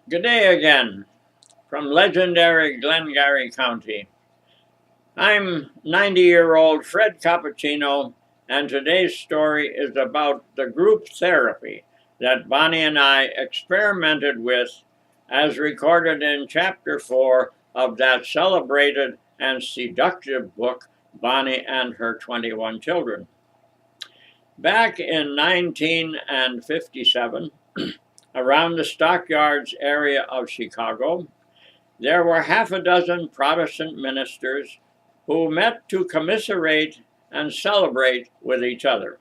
Good day again from legendary Glengarry County. I'm 90-year-old Fred Cappuccino, and today's story is about the group therapy that Bonnie and I experimented with as recorded in Chapter 4 of that celebrated and seductive book, Bonnie and Her 21 Children. Back in 1957, around the Stockyards area of Chicago, there were half a dozen Protestant ministers who met to commiserate and celebrate with each other.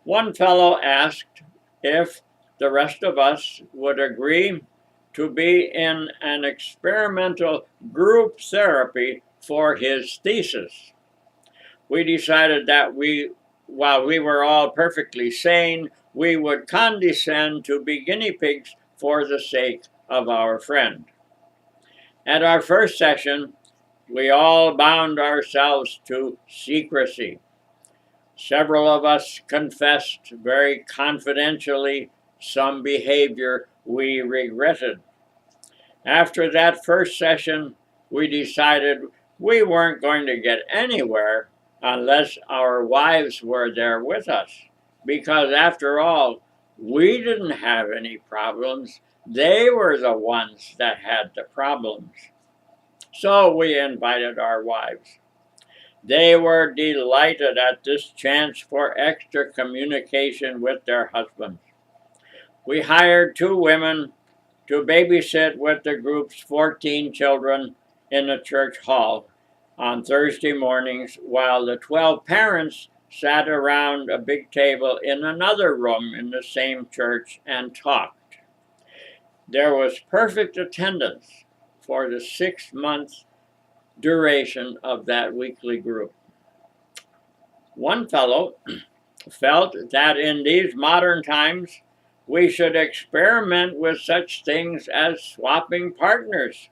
One fellow asked if the rest of us would agree to be in an experimental group therapy for his thesis. We decided that while we were all perfectly sane, we would condescend to be guinea pigs for the sake of our friend. At our first session, we all bound ourselves to secrecy. Several of us confessed very confidentially some behavior we regretted. After that first session, we decided we weren't going to get anywhere unless our wives were there with us. Because after all, we didn't have any problems. They were the ones that had the problems. So we invited our wives. They were delighted at this chance for extra communication with their husbands. We hired 2 women to babysit with the group's 14 children in the church hall on Thursday mornings while the 12 parents sat around a big table in another room in the same church and talked. There was perfect attendance for the 6-month duration of that weekly group. One fellow felt that in these modern times we should experiment with such things as swapping partners.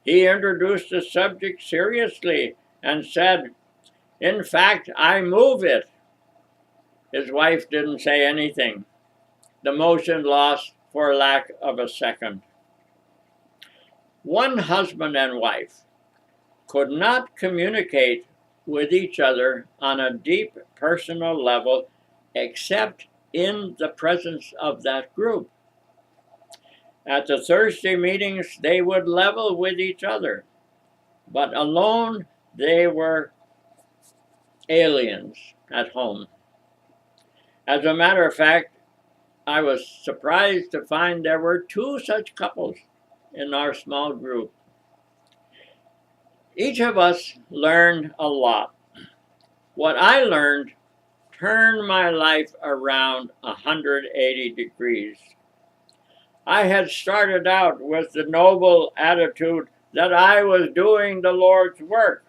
He introduced the subject seriously and said, "In fact, I move it." His wife didn't say anything. The motion lost for lack of a second. One husband and wife could not communicate with each other on a deep personal level except in the presence of that group. At the Thursday meetings, they would level with each other, but alone they were aliens at home. As a matter of fact, I was surprised to find there were 2 such couples in our small group. Each of us learned a lot. What I learned turned my life around 180 degrees. I had started out with the noble attitude that I was doing the Lord's work.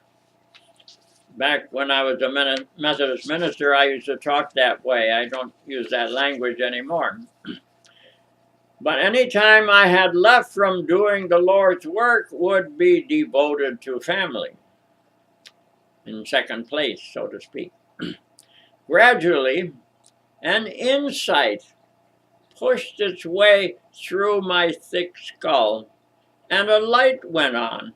Back when I was a Methodist minister, I used to talk that way. I don't use that language anymore. But any time I had left from doing the Lord's work would be devoted to family, in second place, so to speak. Gradually, an insight pushed its way through my thick skull, and a light went on.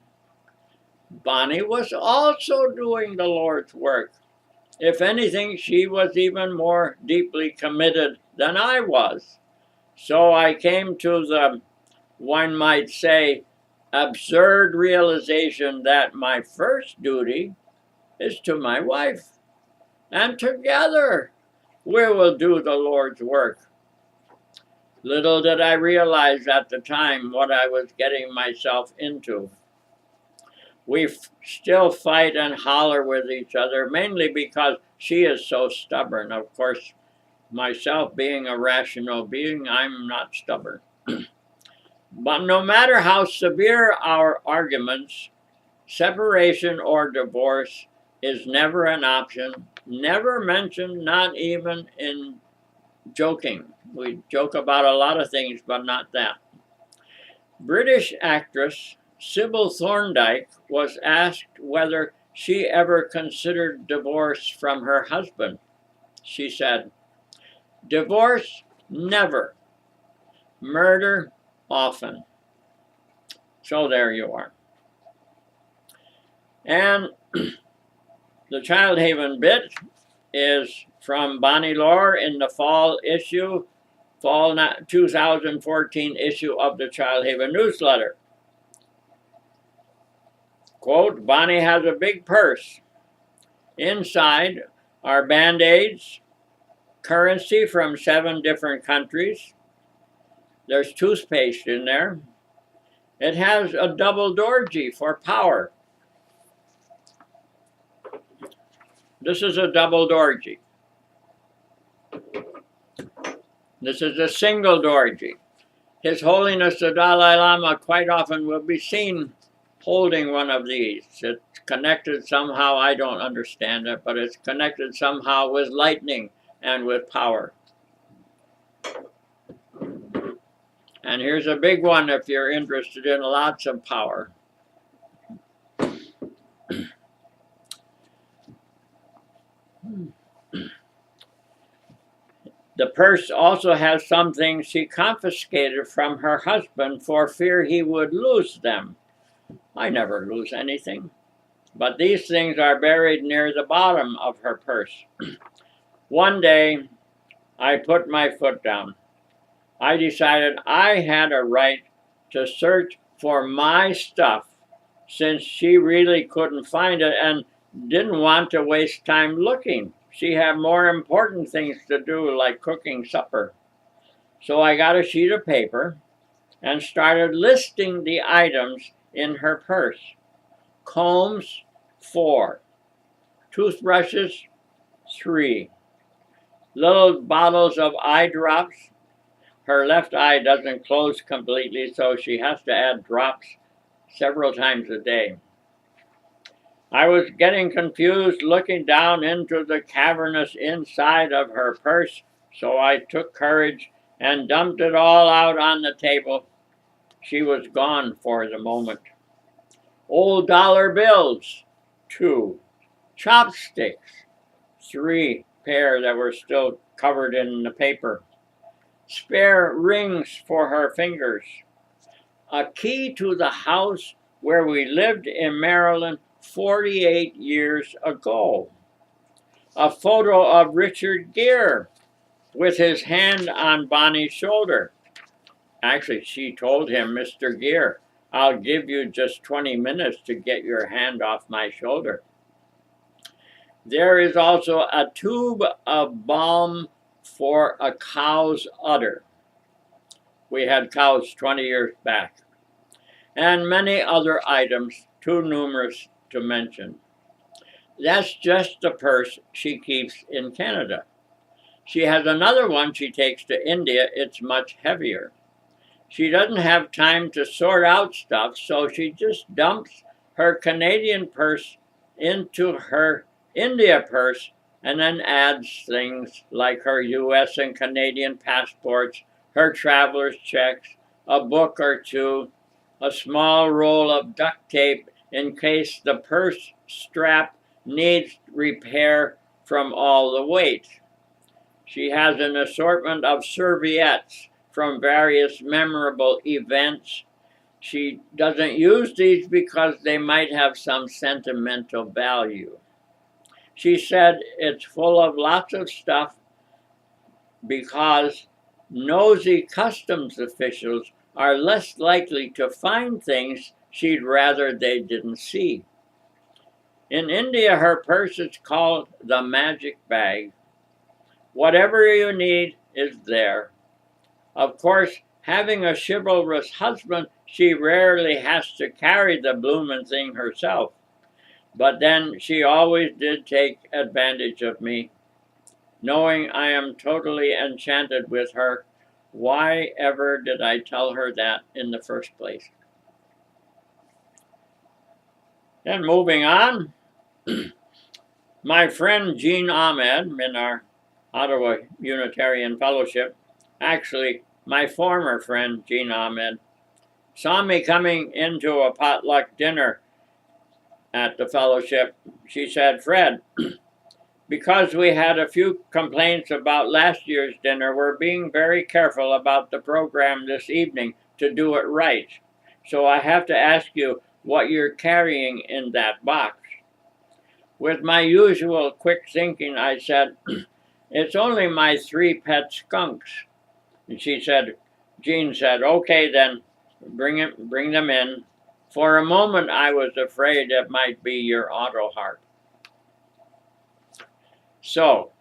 Bonnie was also doing the Lord's work. If anything, she was even more deeply committed than I was. So I came to the, one might say, absurd realization that my first duty is to my wife, and together we will do the Lord's work. Little did I realize at the time what I was getting myself into. We still fight and holler with each other, mainly because she is so stubborn. Of course, myself being a rational being, I'm not stubborn. But no matter how severe our arguments, separation or divorce is never an option, never mentioned, not even in joking. We joke about a lot of things, but not that. British actress Sybil Thorndike was asked whether she ever considered divorce from her husband. She said, "Divorce, never. Murder, often. So there you are. And the Child Haven bit is from Bonnie Lore in the fall 2014 issue of the Child Haven newsletter. Quote, Bonnie has a big purse. Inside are Band-Aids, currency from 7 different countries. There's toothpaste in there. It has a double Dorji for power. This is a double Dorji. This is a single Dorji. His Holiness the Dalai Lama quite often will be seen holding one of these. It's connected somehow, I don't understand it, but it's connected somehow with lightning and with power. And here's a big one if you're interested in lots of power. The purse also has some things she confiscated from her husband for fear he would lose them. I never lose anything. But these things are buried near the bottom of her purse. One day, I put my foot down. I decided I had a right to search for my stuff since she really couldn't find it and didn't want to waste time looking. She had more important things to do, like cooking supper. So I got a sheet of paper and started listing the items in her purse. Combs, 4. Toothbrushes, 3. Little bottles of eye drops. Her left eye doesn't close completely, so she has to add drops several times a day. I was getting confused looking down into the cavernous inside of her purse, so I took courage and dumped it all out on the table. She was gone for the moment. Old dollar bills, 2. Chopsticks, 3 pair that were still covered in the paper. Spare rings for her fingers. A key to the house where we lived in Maryland 48 years ago. A photo of Richard Gere with his hand on Bonnie's shoulder. Actually, she told him, Mr. Gere, I'll give you just 20 minutes to get your hand off my shoulder. There is also a tube of balm for a cow's udder. We had cows 20 years back. And many other items, too numerous to mention. That's just the purse she keeps in Canada. She has another one she takes to India. It's much heavier. She doesn't have time to sort out stuff, so she just dumps her Canadian purse into her India purse and then adds things like her US and Canadian passports, her traveler's checks, a book or two, a small roll of duct tape in case the purse strap needs repair from all the weight. She has an assortment of serviettes from various memorable events. She doesn't use these because they might have some sentimental value. She said it's full of lots of stuff because nosy customs officials are less likely to find things she'd rather they didn't see. In India, her purse is called the magic bag. Whatever you need is there. Of course, having a chivalrous husband, she rarely has to carry the bloomin' thing herself. But then she always did take advantage of me. Knowing I am totally enchanted with her, why ever did I tell her that in the first place? Then moving on, my friend Jean Ahmed in our Ottawa Unitarian Fellowship, actually my former friend Jean Ahmed, saw me coming into a potluck dinner at the fellowship. She said, Fred, because we had a few complaints about last year's dinner, we're being very careful about the program this evening. to do it right. So I have to ask you what you're carrying in that box. With my usual quick thinking, I said, it's only my 3 pet skunks. And Jean said, okay then, bring them in. For a moment I was afraid it might be your auto harp. So,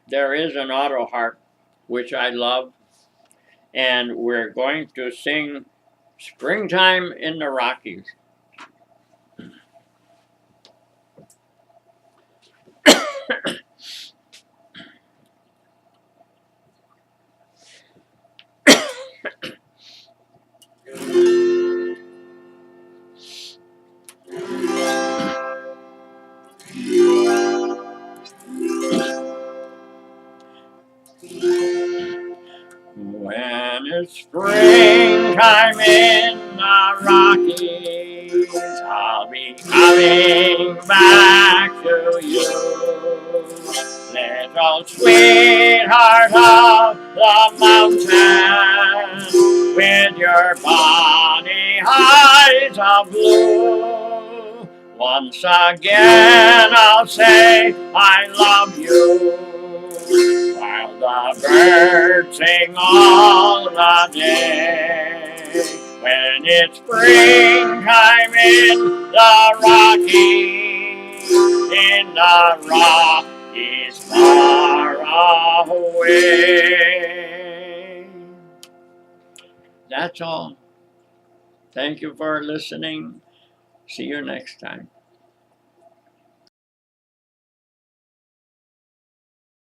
there is an auto harp, which I love, and we're going to sing Springtime in the Rockies. When it's springtime in the Rockies, I'll be coming back to you. Little sweetheart of the mountain, with your bonny eyes of blue. Once again I'll say I love you, while the birds sing all the day. When it's springtime in the Rockies far away. That's all. Thank you for listening. See you next time.